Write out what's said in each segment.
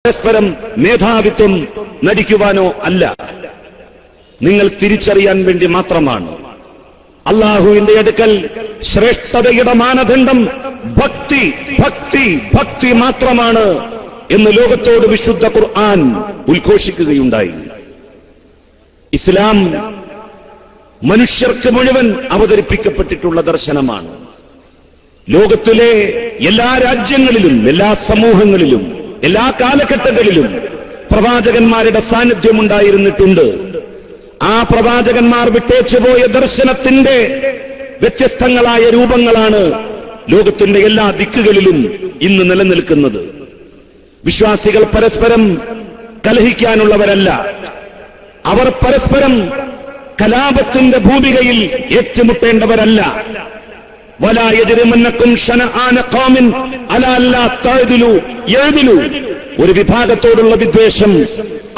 പരസ്പരം മേധാവിത്വം നടിക്കുവാനോ അല്ല, നിങ്ങൾ തിരിച്ചറിയാൻ വേണ്ടി മാത്രമാണ്. അള്ളാഹുവിന്റെ അടുക്കൽ ശ്രേഷ്ഠതയുടെ മാനദണ്ഡം ഭക്തി ഭക്തി ഭക്തി മാത്രമാണ് എന്ന് ലോകത്തോട് വിശുദ്ധ ഖുർആൻ ഉദ്ഘോഷിക്കുകയുണ്ടായി. ഇസ്ലാം മനുഷ്യർക്ക് മുഴുവൻ അവതരിപ്പിക്കപ്പെട്ടിട്ടുള്ള ദർശനമാണ്. ലോകത്തിലെ എല്ലാ രാജ്യങ്ങളിലും എല്ലാ സമൂഹങ്ങളിലും എല്ലാ കാലഘട്ടങ്ങളിലും പ്രവാചകന്മാരുടെ സാന്നിധ്യം ഉണ്ടായിരുന്നിട്ടുണ്ട്. ആ പ്രവാചകന്മാർ വിട്ടേച്ചുപോയ ദർശനത്തിന്റെ വ്യത്യസ്തങ്ങളായ രൂപങ്ങളാണ് ലോകത്തിന്റെ എല്ലാ ദിക്കുകളിലും ഇന്ന് നിലനിൽക്കുന്നത്. വിശ്വാസികൾ പരസ്പരം കലഹിക്കാനുള്ളവരല്ല. അവർ പരസ്പരം കലാപത്തിന്റെ ഭൂമികയിൽ ഏറ്റുമുട്ടേണ്ടവരല്ല. വലാ യജ്രിമന്നകും ശനആന ഖൗമിൻ അലാ അല്ലാ തഅദിലു യഅദിലു. ഒരു വിഭാഗത്തോടുള്ള വിദ്വേഷം,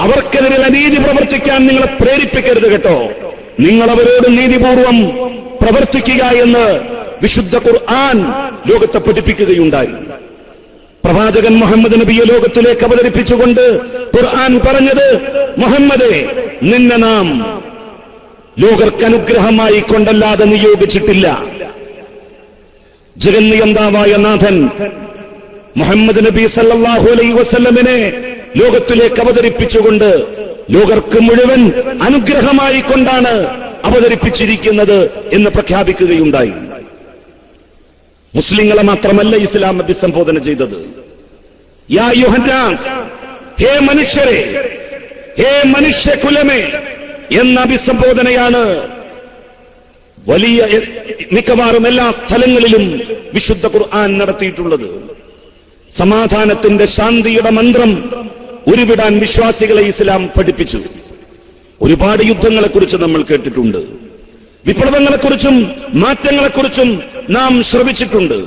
അവർക്കെതിരെ അനീതി പ്രവർത്തിക്കാൻ നിങ്ങളെ പ്രേരിപ്പിക്കരുത് കേട്ടോ. നിങ്ങൾ അവരോട് നീതിപൂർവം പ്രവർത്തിക്കുക എന്ന് വിശുദ്ധ ഖുർആൻ ലോകത്തെ പഠിപ്പിക്കുകയുണ്ടായി. പ്രവാചകൻ മുഹമ്മദ് നബിയെ ലോകത്തിലേക്ക് അവതരിപ്പിച്ചുകൊണ്ട് ഖുർആൻ പറഞ്ഞത്, മുഹമ്മദേ, നിന്നെ നാം ലോകർക്കനുഗ്രഹമായി കൊണ്ടല്ലാതെ നിയോഗിച്ചിട്ടില്ല. ജഗന്നിയന്താവായ നാഥൻ മുഹമ്മദ് നബി സല്ലല്ലാഹു അലൈഹി വസല്ലമിനെ ലോകത്തിലേക്ക് അവതരിപ്പിച്ചുകൊണ്ട് ലോകർക്ക് മുഴുവൻ അനുഗ്രഹമായി കൊണ്ടാണ് അവതരിപ്പിച്ചിരിക്കുന്നത് എന്ന് പ്രഖ്യാപിക്കുകയുണ്ടായി. മുസ്ലിങ്ങളെ മാത്രമല്ല ഇസ്ലാം അഭിസംബോധന ചെയ്തത്. യാ അയ്യുഹന്നാസ്, ഹേ മനുഷ്യരെ, ഹേ മനുഷ്യകുലമേ എന്ന അഭിസംബോധനയാണ് വലിയ മിക്കവാറും എല്ലാ സ്ഥലങ്ങളിലും വിശുദ്ധ ഖുർആൻ നടത്തിയിട്ടുള്ളത്. സമാധാനത്തിന്റെ ശാന്തിയുടെ മന്ത്രം ഉരുവിടാൻ വിശ്വാസികളെ ഇസ്ലാം പഠിപ്പിച്ചു. ഒരുപാട് യുദ്ധങ്ങളെക്കുറിച്ച് നമ്മൾ കേട്ടിട്ടുണ്ട്. വിപ്ലവങ്ങളെക്കുറിച്ചും മാറ്റങ്ങളെക്കുറിച്ചും നാം ശ്രവിച്ചിട്ടുണ്ട്.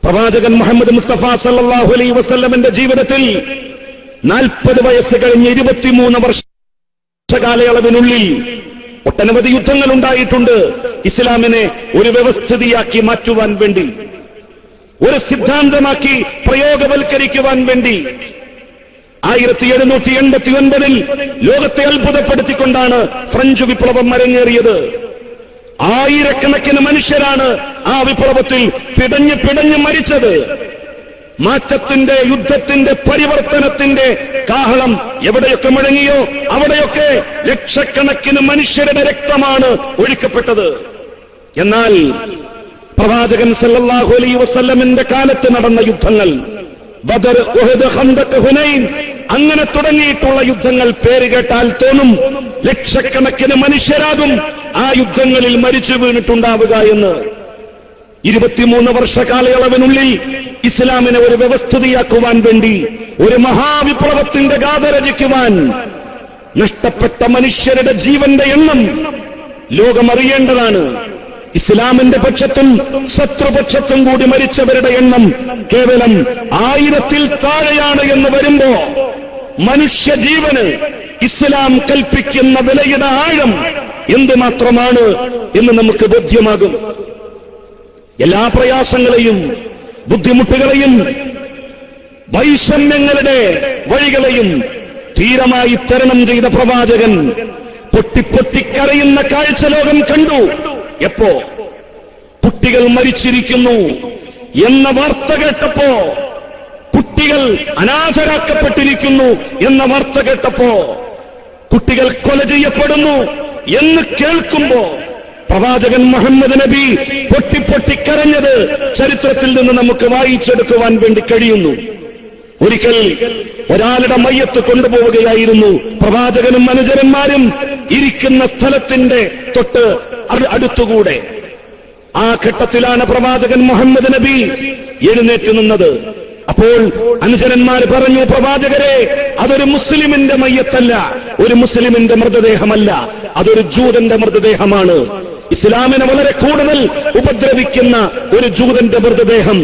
പ്രവാചകൻ മുഹമ്മദ് മുസ്തഫ സല്ലല്ലാഹു അലൈഹി വസല്ലമിന്റെ ജീവിതത്തിൽ 40 വയസ്സ് കഴിഞ്ഞ് 23 വർഷകാലയളവിനുള്ളിൽ ഒട്ടനവധി യുദ്ധങ്ങൾ ഉണ്ടായിട്ടുണ്ട്. ഇസ്ലാമിനെ ഒരു വ്യവസ്ഥിതിയാക്കി മാറ്റുവാൻ വേണ്ടി, ഒരു സിദ്ധാന്തമാക്കി പ്രയോഗവൽക്കരിക്കുവാൻ വേണ്ടി 1789 ലോകത്തെ അത്ഭുതപ്പെടുത്തിക്കൊണ്ടാണ് ഫ്രഞ്ച് വിപ്ലവം അരങ്ങേറിയത്. ആയിരക്കണക്കിന് മനുഷ്യരാണ് ആ വിപ്ലവത്തിൽ പിടഞ്ഞ് മരിച്ചത്. മാറ്റത്തിന്റെ, യുദ്ധത്തിന്റെ, പരിവർത്തനത്തിന്റെ കാഹളം എവിടെയൊക്കെ മുഴങ്ങിയോ അവിടെയൊക്കെ ലക്ഷക്കണക്കിന് മനുഷ്യരുടെ രക്തമാണ് ഒഴുക്കപ്പെട്ടത്. എന്നാൽ പ്രവാചകൻ സല്ലല്ലാഹു അലൈഹി വസല്ലമിന്റെ കാലത്ത് നടന്ന യുദ്ധങ്ങൾ, ബദർ, ഉഹദ്, ഖന്തഖ്, ഹുനൈൻ, അങ്ങനെ തുടങ്ങിയിട്ടുള്ള യുദ്ധങ്ങൾ പേര് കേട്ടാൽ തോന്നും ലക്ഷക്കണക്കിന് മനുഷ്യരാകും ആ യുദ്ധങ്ങളിൽ മരിച്ചു വീണിട്ടുണ്ടാവുക എന്ന്. 23 വർഷകാലയളവിനുള്ളിൽ ഇസ്ലാമിനെ ഒരു വ്യവസ്ഥിതിയാക്കുവാൻ വേണ്ടി, ഒരു മഹാവിപ്ലവത്തിന്റെ ഗാഥ രചിക്കുവാൻ നഷ്ടപ്പെട്ട മനുഷ്യരുടെ ജീവന്റെ എണ്ണം ലോകമറിയേണ്ടതാണ്. ഇസ്ലാമിന്റെ പക്ഷത്തും ശത്രുപക്ഷത്തും കൂടി മരിച്ചവരുടെ എണ്ണം കേവലം 1000-ൽ താഴെയാണ് എന്ന് വരുമ്പോ മനുഷ്യജീവന് ഇസ്ലാം കൽപ്പിക്കുന്ന വിലയുടെ ആഴം എന്തുമാത്രമാണ് എന്ന് നമുക്ക് ബോധ്യമാകും. എല്ലാ പ്രയാസങ്ങളെയും ബുദ്ധിമുട്ടുകളെയും വൈഷമ്യങ്ങളുടെ വഴികളെയും ധീരമായി തരണം ചെയ്ത പ്രവാചകൻ പൊട്ടിപ്പൊട്ടിക്കരയുന്ന കാഴ്ച ലോകം കണ്ടു. എപ്പോ കുട്ടികൾ മരിച്ചിരിക്കുന്നു എന്ന വാർത്ത കേട്ടപ്പോ, കുട്ടികൾ അനാഥരാക്കപ്പെട്ടിരിക്കുന്നു എന്ന വാർത്ത കേട്ടപ്പോ, കുട്ടികൾ കൊല ചെയ്യപ്പെടുന്നു എന്ന് കേൾക്കുമ്പോ പ്രവാചകൻ മുഹമ്മദ് നബി പൊട്ടിപ്പൊട്ടിക്കരഞ്ഞത് ചരിത്രത്തിൽ നിന്ന് നമുക്ക് വായിച്ചെടുക്കുവാൻ വേണ്ടി കഴിയുന്നു. ഒരിക്കൽ ഒരാളുടെ മയ്യത്ത് കൊണ്ടുപോവുകയായിരുന്നു. പ്രവാചകനും അനുചരന്മാരും ഇരിക്കുന്ന സ്ഥലത്തിന്റെ തൊട്ട് അടുത്തുകൂടെ. ആ ഘട്ടത്തിലാണ് പ്രവാചകൻ മുഹമ്മദ് നബി എഴുന്നേറ്റ് നിന്നത്. അപ്പോൾ അനുചരന്മാർ പറഞ്ഞു, പ്രവാചകരെ, അതൊരു മുസ്ലിമിന്റെ മയ്യത്തല്ല, ഒരു മുസ്ലിമിന്റെ മൃതദേഹമല്ല, അതൊരു ജൂതന്റെ മൃതദേഹമാണ്. ഇസ്ലാമിനെ വളരെ കൂടുതൽ ഉപദ്രവിക്കുന്ന ഒരു ജൂതന്റെ മൃതദേഹം.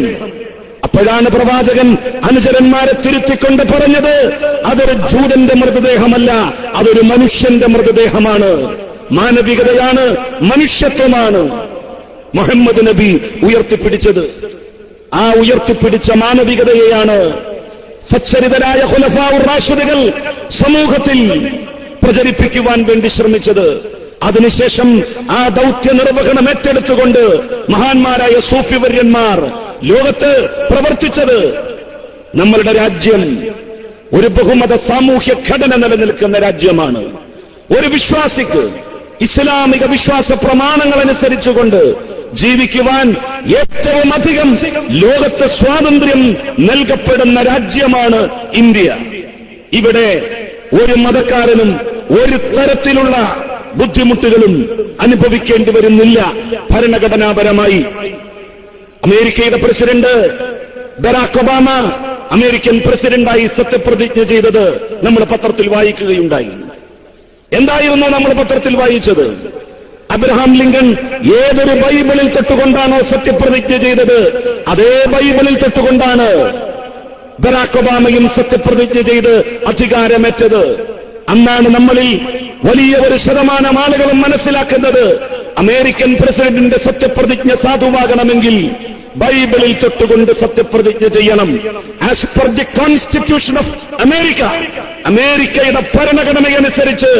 അപ്പോഴാണ് പ്രവാചകൻ അനുചരന്മാരെ തിരുത്തിക്കൊണ്ട് പറഞ്ഞത്, അതൊരു ജൂതന്റെ മൃതദേഹമല്ല, അതൊരു മനുഷ്യന്റെ മൃതദേഹമാണ്. മാനവികതയാണ്, മനുഷ്യത്വമാണ് മുഹമ്മദ് നബി ഉയർത്തിപ്പിടിച്ചത്. ആ ഉയർത്തിപ്പിടിച്ച മാനവികതയെയാണ് സച്ചരിതരായ ഖുലഫാഉർ റാഷിദുകൾ സമൂഹത്തിൽ പ്രചരിപ്പിക്കുവാൻ വേണ്ടി ശ്രമിച്ചത്. അതിനുശേഷം ആ ദൗത്യ നിർവഹണം ഏറ്റെടുത്തുകൊണ്ട് മഹാന്മാരായ സൂഫി വര്യന്മാർ ലോകത്ത് പ്രവർത്തിച്ചത്. നമ്മളുടെ രാജ്യം ഒരു ബഹുമത സാമൂഹ്യ ഘടന നിലനിൽക്കുന്ന രാജ്യമാണ്. ഒരു വിശ്വാസിക്ക് ഇസ്ലാമിക വിശ്വാസ പ്രമാണങ്ങൾ അനുസരിച്ചുകൊണ്ട് ജീവിക്കുവാൻ ഏറ്റവും അധികം ലോകത്ത് സ്വാതന്ത്ര്യം നൽകപ്പെടുന്ന രാജ്യമാണ് ഇന്ത്യ. ഇവിടെ ഒരു മതക്കാരനും ഒരു തരത്തിലുള്ള ബുദ്ധിമുട്ടുകളും അനുഭവിക്കേണ്ടി വരുന്നില്ല. ഭരണഘടനാപരമായി അമേരിക്കയുടെ പ്രസിഡന്റ് ബറാക് ഒബാമ അമേരിക്കൻ പ്രസിഡന്റായി സത്യപ്രതിജ്ഞ ചെയ്തത് നമ്മൾ പത്രത്തിൽ വായിക്കുകയുണ്ടായി. എന്തായിരുന്നു നമ്മൾ പത്രത്തിൽ വായിച്ചത്? അബ്രഹാം ലിങ്കൺ ഏതൊരു ബൈബിളിൽ തൊട്ടുകൊണ്ടാണോ സത്യപ്രതിജ്ഞ ചെയ്തത്, അതേ ബൈബിളിൽ തൊട്ടുകൊണ്ടാണ് ബറാക് ഒബാമയും സത്യപ്രതിജ്ഞ ചെയ്ത് അധികാരമേറ്റത്. അന്നാണ് നമ്മളിൽ വലിയ ഒരു ശതമാനം ആളുകളും മനസ്സിലാക്കുന്നത് അമേരിക്കൻ പ്രസിഡന്റിന്റെ സത്യപ്രതിജ്ഞ സാധുവാകണമെങ്കിൽ ബൈബിളിൽ തൊട്ടുകൊണ്ട് സത്യപ്രതിജ്ഞ ചെയ്യണം. As per the constitution of America, അമേരിക്കയുടെ ഭരണഘടനയനുസരിച്ച്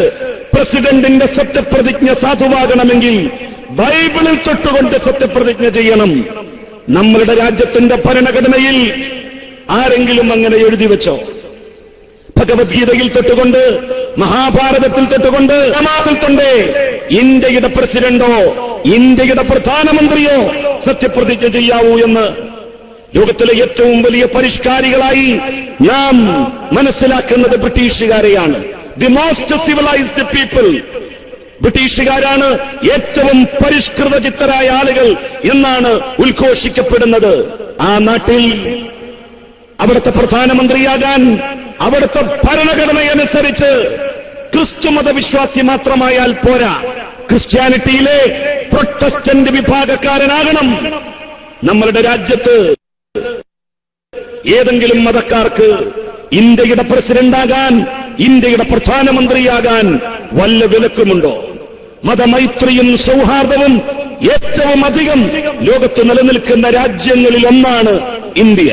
പ്രസിഡന്റിന്റെ സത്യപ്രതിജ്ഞ സാധുവാകണമെങ്കിൽ ബൈബിളിൽ തൊട്ടുകൊണ്ട് സത്യപ്രതിജ്ഞ ചെയ്യണം. നമ്മളുടെ രാജ്യത്തിന്റെ ഭരണഘടനയിൽ ആരെങ്കിലും അങ്ങനെ എഴുതി വെച്ചോ? ഭഗവത്ഗീതയിൽ തൊട്ടുകൊണ്ട്, മഹാഭാരതത്തിൽ തൊട്ടുകൊണ്ട്, രാമായണത്തിൽ തൊണ്ടേ ഇന്ത്യയുടെ പ്രസിഡന്റോ ഇന്ത്യയുടെ പ്രധാനമന്ത്രിയോ സത്യപ്രതിജ്ഞ ചെയ്യാവൂ എന്ന് ലോകത്തിലെ ഏറ്റവും വലിയ പരിഷ്കാരികളായി നാം മനസ്സിലാക്കുന്നത് ബ്രിട്ടീഷുകാരെയാണ്. ദി മോസ്റ്റ് സിവിലൈസ്ഡ് പീപ്പിൾ, ബ്രിട്ടീഷുകാരാണ് ഏറ്റവും പരിഷ്കൃത ചിത്തരായ ആളുകൾ എന്നാണ് ഉദ്ഘോഷിക്കപ്പെടുന്നത്. ആ നാട്ടിൽ അവിടുത്തെ പ്രധാനമന്ത്രിയാകാൻ അവിടുത്തെ ഭരണഘടനയനുസരിച്ച് ക്രിസ്തുമത വിശ്വാസി മാത്രമായാൽ പോരാ, ക്രിസ്ത്യാനിറ്റിയിലെ പ്രൊട്ടസ്റ്റന്റ് വിഭാഗക്കാരനാകണം. നമ്മളുടെ രാജ്യത്ത് ഏതെങ്കിലും മതക്കാർക്ക് ഇന്ത്യയുടെ പ്രസിഡന്റാകാൻ, ഇന്ത്യയുടെ പ്രധാനമന്ത്രിയാകാൻ വല്ല വിലക്കുമുണ്ടോ? മതമൈത്രിയും സൗഹാർദ്ദവും ഏറ്റവും അധികം ലോകത്ത് നിലനിൽക്കുന്ന രാജ്യങ്ങളിൽ ഒന്നാണ് ഇന്ത്യ.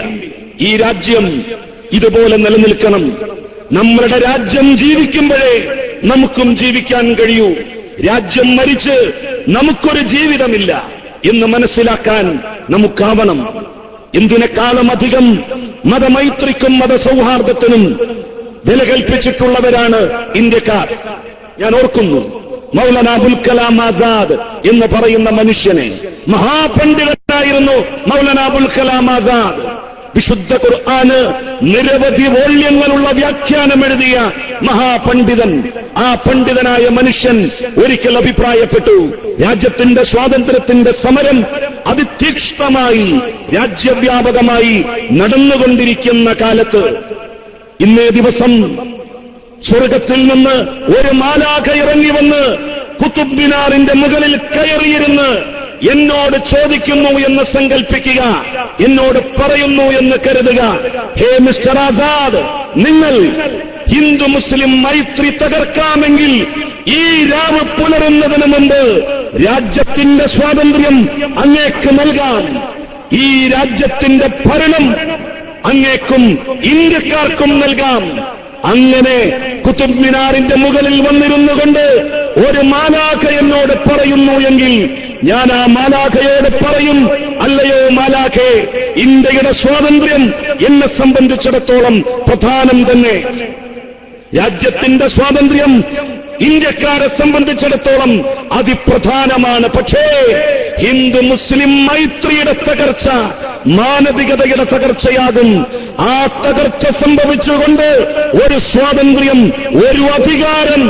ഈ രാജ്യം ഇതുപോലെ നിലനിൽക്കണം. നമ്മളുടെ രാജ്യം ജീവിക്കുമ്പോഴേ നമുക്കും ജീവിക്കാൻ കഴിയൂ. രാജ്യം മരിച്ച് നമുക്കൊരു ജീവിതമില്ല എന്ന് മനസ്സിലാക്കാൻ നമുക്കാവണം. എന്തിനേക്കാളും അധികം മതമൈത്രിക്കും മതസൗഹാർദ്ദത്തിനും വില കൽപ്പിച്ചിട്ടുള്ളവരാണ് ഇന്ത്യക്കാർ. ഞാൻ ഓർക്കുന്നു മൗലാന അബുൽ കലാം ആസാദ് എന്ന് പറയുന്ന മനുഷ്യനെ. മഹാപണ്ഡിതനായിരുന്നു മൗലാന അബുൽ കലാം ആസാദ്. വിശുദ്ധ ഖുർആന് നിരവധി വോള്യങ്ങളുള്ള വ്യാഖ്യാനം എഴുതിയ മഹാപണ്ഡിതൻ. ആ പണ്ഡിതനായ മനുഷ്യൻ ഒരിക്കൽ അഭിപ്രായപ്പെട്ടു, രാജ്യത്തിന്റെ സ്വാതന്ത്ര്യത്തിന്റെ സമരം അതിതീക്ഷ്ണമായി രാജ്യവ്യാപകമായി നടന്നുകൊണ്ടിരിക്കുന്ന കാലത്ത് ഇന്നേ ദിവസം സ്വർഗത്തിൽ നിന്ന് ഒരു മാലാഖ ഇറങ്ങി വന്ന് കുതുബ് മിനാറിന്റെ മുകളിൽ കയറിയിരുന്ന് എന്നോട് ചോദിക്കുന്നു എന്ന് സങ്കൽപ്പിക്കുക, എന്നോട് പറയുന്നു എന്ന് കരുതുക, ഹേ മിസ്റ്റർ ആസാദ്, നിങ്ങൾ ഹിന്ദു മുസ്ലിം മൈത്രി തകർക്കാമെങ്കിൽ ഈ രാവ് പുലരുന്നതിന് മുമ്പ് രാജ്യത്തിന്റെ സ്വാതന്ത്ര്യം അങ്ങേക്ക് നൽകാം. ഈ രാജ്യത്തിന്റെ ഭരണം അങ്ങേക്കും ഇന്ത്യക്കാർക്കും നൽകാം. അങ്ങനെ കുതുബ് മിനാറിന്റെ മുകളിൽ വന്നിരുന്നു കൊണ്ട് ഒരു മാലാഖ എന്നോട് പറയുന്നു എങ്കിൽ ഞാൻ ആ മാലാഖയോട് പറയും, അല്ലയോ മാലാഖേ, ഇന്ത്യയുടെ സ്വാതന്ത്ര്യം എന്നെ സംബന്ധിച്ചിടത്തോളം പ്രധാനം തന്നെ. രാജ്യത്തിന്റെ സ്വാതന്ത്ര്യം ഇന്ത്യക്കാരെ സംബന്ധിച്ചിടത്തോളം അതിപ്രധാനമാണ്. പക്ഷേ ഹിന്ദു മുസ്ലിം മൈത്രിയുടെ തകർച്ച മാനവികതയുടെ തകർച്ചയാകും. ആ തകർച്ച സംഭവിച്ചുകൊണ്ട് ഒരു സ്വാതന്ത്ര്യം, ഒരു അധികാരം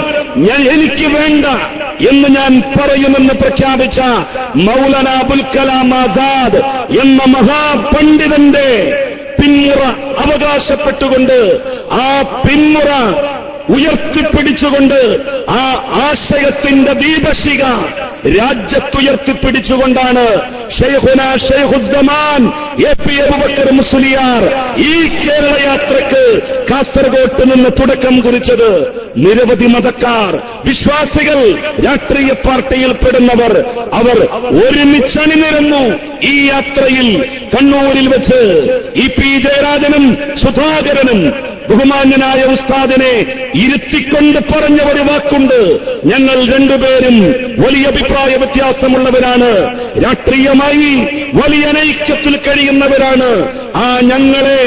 എനിക്ക് വേണ്ട എന്ന് ഞാൻ പറയുമെന്ന് പ്രഖ്യാപിച്ച മൗലാന അബുൽ കലാം ആസാദ് എന്ന മഹാപണ്ഡിതന്റെ പിന്മുറ അവകാശപ്പെട്ടുകൊണ്ട് ആ പിന്മുറ ഉയർത്തിപ്പിടിച്ചുകൊണ്ട്, ആ ആശയത്തിന്റെ ദീപശിഖ രാജ്യത്തുയർത്തിപ്പിടിച്ചുകൊണ്ടാണ് ശൈഖുന ശൈഖുസ്സമാൻ എ.പി. അബൂബക്കർ മുസ്ലിയാർ ഈ കേരള യാത്രക്ക് കാസർഗോട്ട് നിന്ന് തുടക്കം കുറിച്ചത്. നിരവധി മതക്കാർ, വിശ്വാസികൾ, രാഷ്ട്രീയ പാർട്ടിയിൽപ്പെടുന്നവർ അവർ ഒരുമിച്ച് അണിനിരന്നു ഈ യാത്രയിൽ. കണ്ണൂരിൽ വെച്ച് ഇ.പി. ജയരാജനും സുധാകരനും ബഹുമാന്യനായ ഉസ്താദിനെ ഇരുത്തിക്കൊണ്ട് പറഞ്ഞ ഒരു വാക്കുണ്ട്: ഞങ്ങൾ രണ്ടുപേരും വലിയ അഭിപ്രായ വ്യത്യാസമുള്ളവരാണ്, രാഷ്ട്രീയമായി വലിയ അനൈക്യത്തിൽ കഴിയുന്നവരാണ്. ആ ഞങ്ങളെ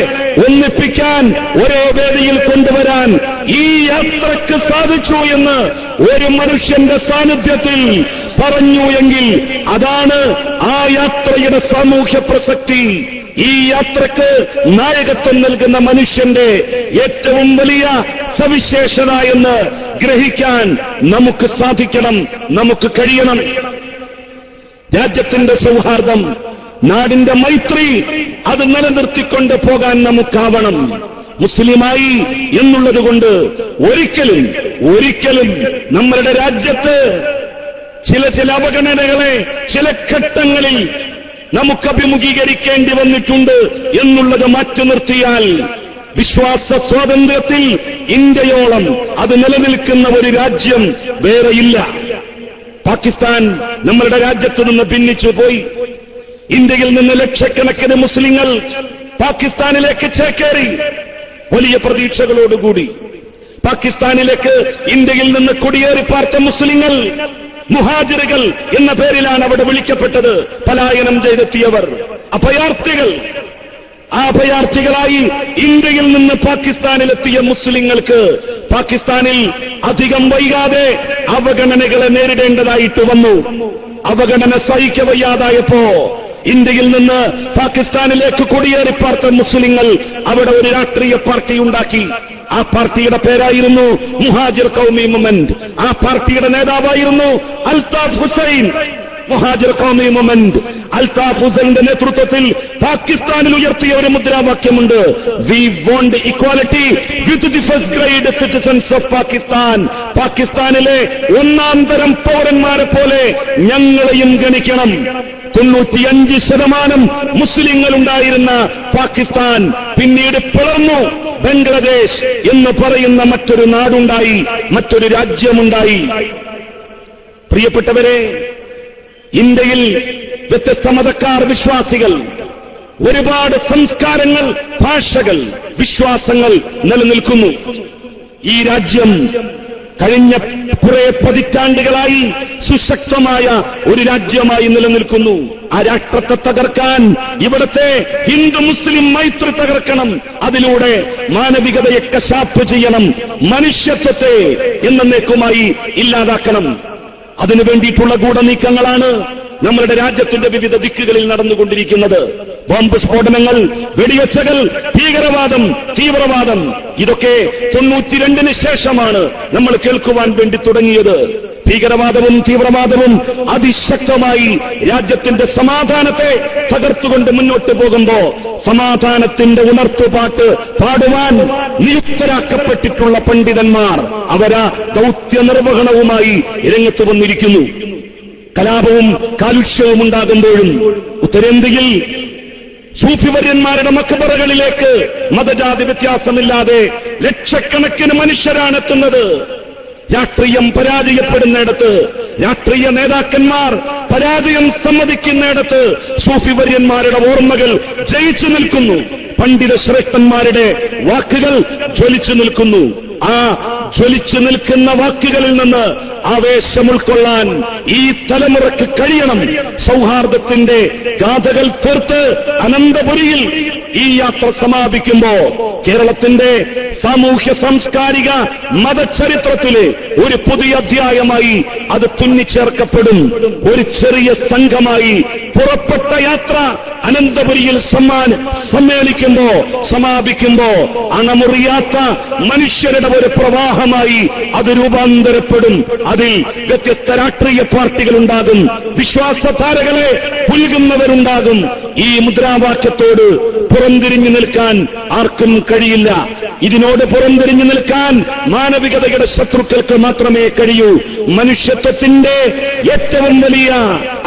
ഒന്നിപ്പിക്കാൻ, ഒരേ വേദിയിൽ കൊണ്ടുവരാൻ ഈ യാത്രക്ക് സാധിച്ചു എന്ന് ഒരു മനുഷ്യന്റെ സാന്നിധ്യത്തിൽ പറഞ്ഞു എങ്കിൽ അതാണ് ആ യാത്രയുടെ സാമൂഹ്യ പ്രസക്തി. ഈ യാത്രക്ക് നായകത്വം നൽകുന്ന മനുഷ്യന്റെ ഏറ്റവും വലിയ സവിശേഷത എന്ന് ഗ്രഹിക്കാൻ നമുക്ക് സാധിക്കണം, നമുക്ക് കഴിയണം. രാജ്യത്തിന്റെ സൗഹാർദ്ദം, നാടിന്റെ മൈത്രി, അത് നിലനിർത്തിക്കൊണ്ട് പോകാൻ നമുക്കാവണം. മുസ്ലിമായി എന്നുള്ളത് കൊണ്ട് ഒരിക്കലും നമ്മളുടെ രാജ്യത്ത് ചില അവഗണനകളെ ചില ഘട്ടങ്ങളിൽ നമുക്ക് അഭിമുഖീകരിക്കേണ്ടി വന്നിട്ടുണ്ട് എന്നുള്ളത് മാറ്റി നിർത്തിയാൽ വിശ്വാസ സ്വാതന്ത്ര്യത്തിൽ ഇന്ത്യയോളം അത് നിലനിൽക്കുന്ന ഒരു രാജ്യം വേറെയില്ല. പാകിസ്ഥാൻ നമ്മളുടെ രാജ്യത്തു നിന്ന് ഭിന്നിച്ചു പോയി. ഇന്ത്യയിൽ നിന്ന് ലക്ഷക്കണക്കിന് മുസ്ലിങ്ങൾ പാകിസ്ഥാനിലേക്ക് ചേക്കേറി. വലിയ പ്രതീക്ഷകളോടുകൂടി പാകിസ്ഥാനിലേക്ക് ഇന്ത്യയിൽ നിന്ന് കുടിയേറി പാർത്ത മുസ്ലിങ്ങൾ മുഹാജിറുകൾ എന്ന പേരിലാണ് അവിടെ വിളിക്കപ്പെട്ടത്. പലായനം ചെയ്തെത്തിയവർ, അഭയാർത്ഥികൾ. ആ അഭയാർത്ഥികളായി ഇന്ത്യയിൽ നിന്ന് പാകിസ്ഥാനിലെത്തിയ മുസ്ലിങ്ങൾക്ക് പാകിസ്ഥാനിൽ അധികം വൈകാതെ അവഗണനകളെ നേരിടേണ്ടതായിട്ട് വന്നു. അവഗണന സഹിക്കവയ്യാതായപ്പോ ഇന്ത്യയിൽ നിന്ന് പാകിസ്ഥാനിലേക്ക് കുടിയേറി പാർത്ത മുസ്ലിങ്ങൾ അവിടെ ഒരു രാഷ്ട്രീയ പാർട്ടി ഉണ്ടാക്കി. ആ പാർട്ടിയുടെ പേരായിരുന്നു മുഹാജിർ ഖൗമി മൂവ്മെന്റ്. ആ പാർട്ടിയുടെ നേതാവായിരുന്നു അൽതാഫ് ഹുസൈൻ. മുഹാജിർ ഖൗമി മൂവ്മെന്റ് അൽതാഫ് ഹുസൈന്റെ നേതൃത്വത്തിൽ പാകിസ്ഥാനിൽ ഉയർത്തിയ ഒരു മുദ്രാവാക്യമുണ്ട്: we want equality with the first grade citizens of Pakistan. പാകിസ്ഥാനിലെ ഒന്നാം തരം പൗരന്മാരെ പോലെ ഞങ്ങളെയും ഗണിക്കണം. 95% മുസ്ലിങ്ങൾ ഉണ്ടായിരുന്ന പാകിസ്ഥാൻ പിന്നീട് പിളർന്നു. ബംഗ്ലാദേശ് എന്ന് പറയുന്ന മറ്റൊരു നാടുണ്ടായി, മറ്റൊരു രാജ്യമുണ്ടായി. പ്രിയപ്പെട്ടവരെ, ഇന്ത്യയിൽ വ്യത്യസ്ത മതക്കാർ, വിശ്വാസികൾ, ഒരുപാട് സംസ്കാരങ്ങൾ, ഭാഷകൾ, വിശ്വാസങ്ങൾ നിലനിൽക്കുന്നു. ഈ രാജ്യം കഴിഞ്ഞ കുറെ പതിറ്റാണ്ടുകളായി സുശക്തമായ ഒരു രാജ്യമായി നിലനിൽക്കുന്നു. ആ രാഷ്ട്രത്തെ തകർക്കാൻ ഇവിടത്തെ ഹിന്ദു മുസ്ലിം മൈത്രി തകർക്കണം. അതിലൂടെ മാനവികതയെ കശാപ്പ് ചെയ്യണം, മനുഷ്യത്വത്തെ എന്നേക്കുമായി ഇല്ലാതാക്കണം. അതിനു വേണ്ടിയിട്ടുള്ള ഗൂഢനീക്കങ്ങളാണ് നമ്മളുടെ രാജ്യത്തിന്റെ വിവിധ ദിക്കുകളിൽ നടന്നുകൊണ്ടിരിക്കുന്നത്. ബോംബ് സ്ഫോടനങ്ങൾ, വെടിവെച്ചകൾ, ഭീകരവാദം, തീവ്രവാദം, ഇതൊക്കെ 92-ന് ശേഷമാണ് നമ്മൾ കേൾക്കുവാൻ വേണ്ടി തുടങ്ങിയത്. ഭീകരവാദവും തീവ്രവാദവും അതിശക്തമായി രാജ്യത്തിന്റെ സമാധാനത്തെ തകർത്തുകൊണ്ട് മുന്നോട്ട് പോകുമ്പോ സമാധാനത്തിന്റെ ഉണർത്തുപാട്ട് പാടുവാൻ നിയുക്തരാക്കപ്പെട്ടിട്ടുള്ള പണ്ഡിതന്മാർ അവരാ ദൗത്യ നിർവഹണവുമായി രംഗത്ത് വന്നിരിക്കുന്നു. കലാപവും കാലുഷ്യവും ഉണ്ടാകുമ്പോഴും ഉത്തരേന്ത്യയിൽ സൂഫിവര്യന്മാരുടെ മക്ബറകളിലേക്ക് മതജാതി വ്യത്യാസമില്ലാതെ ലക്ഷക്കണക്കിന് മനുഷ്യരാണ് എത്തുന്നത്. രാഷ്ട്രീയം പരാജയപ്പെടുന്നിടത്ത്, രാഷ്ട്രീയ നേതാക്കന്മാർ പരാജയം സമ്മതിക്കുന്നിടത്ത് സൂഫിവര്യന്മാരുടെ ഓർമ്മകൾ ജയിച്ചു നിൽക്കുന്നു. പണ്ഡിത ശ്രേഷ്ഠന്മാരുടെ വാക്കുകൾ ജ്വലിച്ചു നിൽക്കുന്നു. ആ ജ്വലിച്ചു നിൽക്കുന്ന വാക്കുകളിൽ നിന്ന് ആവേശം ഉൾക്കൊള്ളാൻ ഈ തലമുറയ്ക്ക് കഴിയണം. സൗഹാർദ്ദത്തിന്റെ ഗാഥകൾ തീർത്ത് അനന്തപുരിയിൽ ഈ യാത്ര സമാപിക്കുമ്പോ കേരളത്തിന്റെ സാമൂഹ്യ സാംസ്കാരിക മതചരിത്രത്തിലെ ഒരു പുതിയ അധ്യായമായി അത് തുന്നിച്ചേർക്കപ്പെടും. ഒരു ചെറിയ സംഘമായി പുറപ്പെട്ട യാത്ര അനന്തപുരിയിൽ സമാപിക്കുമ്പോ അണമുറിയാത്ത മനുഷ്യരുടെ ഒരു പ്രവാഹമായി അത് രൂപാന്തരപ്പെടും. അതിൽ വ്യത്യസ്ത രാഷ്ട്രീയ പാർട്ടികൾ ഉണ്ടാകും, വിശ്വാസധാരകളെ പുൽകുന്നവരുണ്ടാകും. ഈ മുദ്രാവാക്യത്തോട് പുറംതിരിഞ്ഞു നിൽക്കാൻ ആർക്കും കഴിയില്ല. ഇതിനോട് പുറംതിരിഞ്ഞു നിൽക്കാൻ മാനവികതയുടെ ശത്രുക്കൾക്ക് മാത്രമേ കഴിയൂ. മനുഷ്യത്വത്തിന്റെ ഏറ്റവും വലിയ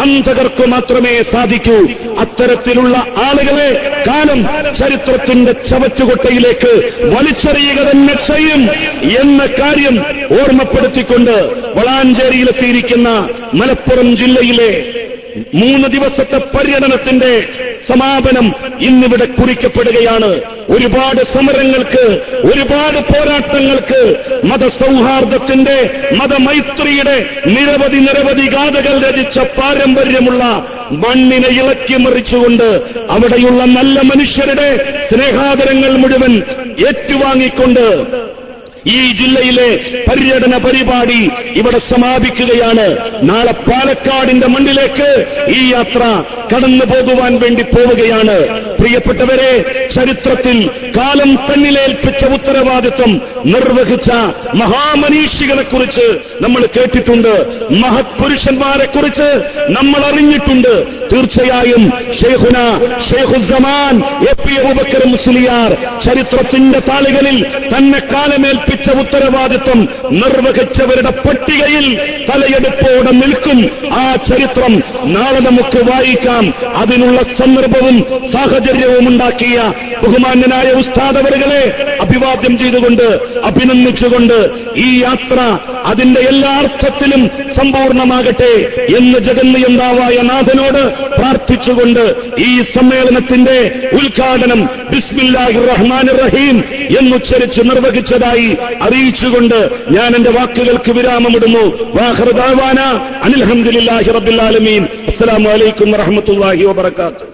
അന്ധകർക്ക് മാത്രമേ സാധിക്കൂ. അത്തരത്തിലുള്ള ആളുകളെ കാലം ചരിത്രത്തിന്റെ ചവറ്റുകൊട്ടയിലേക്ക് വലിച്ചെറിയുക തന്നെ ചെയ്യും എന്ന കാര്യം ഓർമ്മപ്പെടുത്തിക്കൊണ്ട് വളാഞ്ചേരിയിലെത്തിയിരിക്കുന്ന മലപ്പുറം ജില്ലയിലെ 3 ദിവസത്തെ പര്യടനത്തിന്റെ സമാപനം ഇന്നിവിടെ കുറിക്കപ്പെടുകയാണ്. ഒരുപാട് സമരങ്ങൾക്ക്, ഒരുപാട് പോരാട്ടങ്ങൾക്ക്, മതസൗഹാർദ്ദത്തിന്റെ, മതമൈത്രിയുടെ നിരവധി ഗാഥകൾ രചിച്ച പാരമ്പര്യമുള്ള മണ്ണിനെ ഇളക്കി മറിച്ചുകൊണ്ട് അവിടെയുള്ള നല്ല മനുഷ്യരുടെ സ്നേഹാദരങ്ങൾ മുഴുവൻ ഏറ്റുവാങ്ങിക്കൊണ്ട് ഈ ജില്ലയിലെ പര്യടന പരിപാടി ഇവിടെ സമാപിക്കുകയാണ്. നാളെ പാലക്കാടിന്റെ മണ്ണിലേക്ക് ഈ യാത്ര കടന്നു പോകുവാൻ വേണ്ടി പോവുകയാണ്. പ്രിയപ്പെട്ടവരെ, ചരിത്രത്തിൽ കാലം തന്നിലേൽപ്പിച്ച ഉത്തരവാദിത്വം നിർവഹിച്ച മഹാമനീഷികളെ കുറിച്ച് നമ്മൾ കേട്ടിട്ടുണ്ട്, മഹത് പുരുഷന്മാരെ കുറിച്ച് നമ്മൾ അറിഞ്ഞിട്ടുണ്ട്. തീർച്ചയായും ഷെയ്ഖുന ഷെയ്ഖുസ്സമാൻ എ.പി. അബൂബക്കർ മുസ്ലിയാർ ചരിത്രത്തിന്റെ താളുകളിൽ തന്നെ കാലമേൽപ്പിച്ച ഉത്തരവാദിത്വം നിർവഹിച്ചവരുടെ പട്ടികയിൽ തലയെടുപ്പോടെ നിൽക്കും. ആ ചരിത്രം നാളെ നമുക്ക് വായിക്കാം. അതിനുള്ള സന്ദർഭവും സാഹചര്യവും ഉണ്ടാക്കിയ ബഹുമാന്യനായ ഉസ്താദ് അവറുകളെ അഭിവാദ്യം ചെയ്തുകൊണ്ട്, അഭിനന്ദിച്ചുകൊണ്ട് ഈ യാത്ര അതിന്റെ എല്ലാ അർത്ഥത്തിലും സമ്പൂർണമാകട്ടെ എന്ന് ജഗന്നിയന്താവായ നാഥനോട് പ്രാർത്ഥിച്ചുകൊണ്ട് ഈ സമ്മേളനത്തിന്റെ ഉദ്ഘാടനം ബിസ്മില്ലാഹിർ റഹ്മാനിർ റഹീം എന്നുച്ചരിച്ച് നിർവഹിച്ചതായി അറിയിച്ചുകൊണ്ട് ഞാൻ എന്റെ വാക്കുകൾക്ക് വിരാമമിടുന്നു. വാഖിറു ദഅവാന അനിൽ ഹംദുലില്ലാഹി റബ്ബിൽ ആലമീൻ. അസ്സലാമു അലൈക്കും വറഹ്മത്തുള്ളാഹി വബറകാതുഹു.